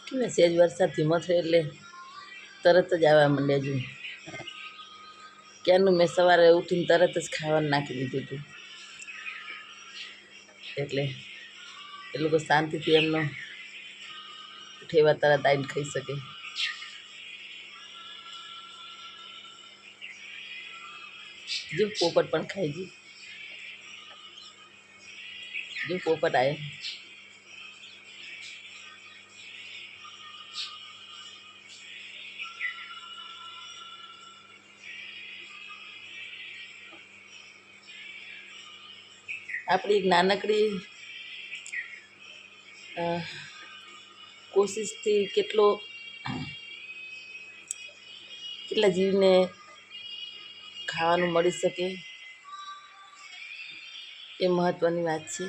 કેવા સહેજ વરસાદ ધીમો થયો એટલે તરત જ આવવા માંડ્યા. જો ક્યારનું મેં સવારે ઉઠીને તરત જ ખાવાનું નાખી દીધું હતું, એટલે એ લોકો શાંતિથી એમનો ઉઠેવા તરત આવીને ખાઈ શકે. જો પોપટ પણ ખાઈ ગઈ. જો પોપટ આવે. આપણી એક નાનકડી કોશિશથી કેટલા જીવને ખાવાનું મળી શકે એ મહત્ત્વની વાત છે.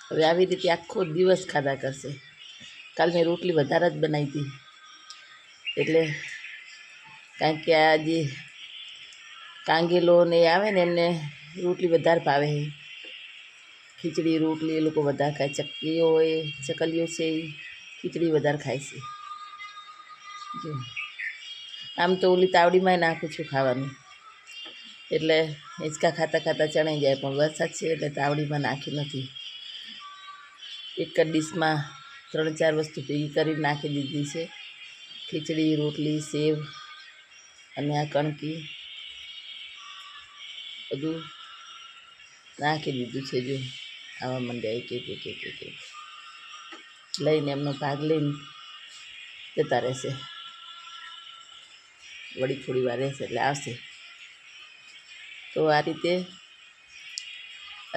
હવે આવી રીતે આખો દિવસ ખાધા કરશે. કાલ મેં રોટલી વધારે જ બનાવી હતી, એટલે કારણ કે આ જે કાંગેલો ને એ આવે ને એમને રોટલી વધારે ભાવે છે. ખીચડી રોટલી એ લોકો વધારે ખાય. ચક્કીઓ હોય, ચકલીઓ છે, એ ખીચડી વધારે ખાય છે. જો આમ તો ઓલી તાવડીમાંય નાખું છું ખાવાનું, એટલે હિંચકા ખાતા ખાતા ચણાઈ જાય, પણ વરસાદ છે એટલે તાવડીમાં નાખી નથી. એક જ ડીશમાં 3-4 વસ્તુ ભેગી કરી નાખી દીધી છે. ખીચડી, રોટલી, સેવ અને આ કણકી બધું નાખી દીધું છે. જો આવા માંડ્યા એક લઈને એમનો ભાગ લઈને જતા રહેશે. વળી થોડી વાર રહેશે એટલે આવશે. તો આ રીતે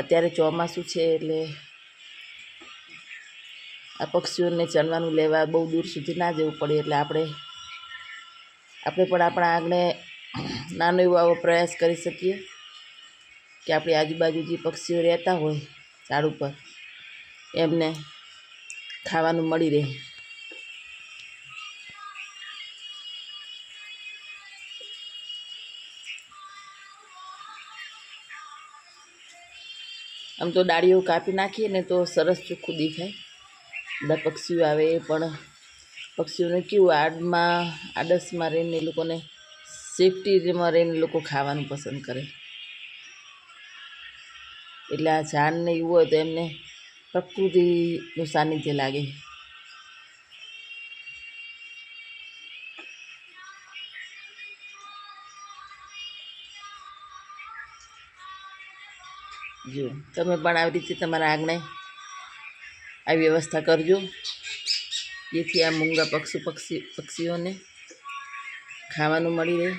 અત્યારે ચોમાસું છે એટલે આ પક્ષીઓને ચણવાનું લેવા બહુ દૂર સુધી ના જવું પડે, એટલે આપણે પણ આપણા આંગણે નાનો એવો આવો પ્રયાસ કરી શકીએ કે આપણી આજુબાજુ જે પક્ષીઓ રહેતા હોય ઝાડ ઉપર, એમને ખાવાનું મળી રહે. આમ તો ડાળીઓ કાપી નાખીએ ને તો સરસ ચોખ્ખું દેખાય. બધા પક્ષીઓ આવે, પણ પક્ષીઓને કેવું આડસમાં રહીને એ લોકોને સેફટીમાં રહીને લોકો ખાવાનું પસંદ કરે. એટલે આ ઝાડને એવું હોય તો એમને પ્રકૃતિનું સાનિધ્ય લાગે. જો તમે પણ આવી રીતે તમારા આંગણે આવી વ્યવસ્થા કરજો, જેથી આ મૂંગા પક્ષીઓને ખાવાનું મળી રહે.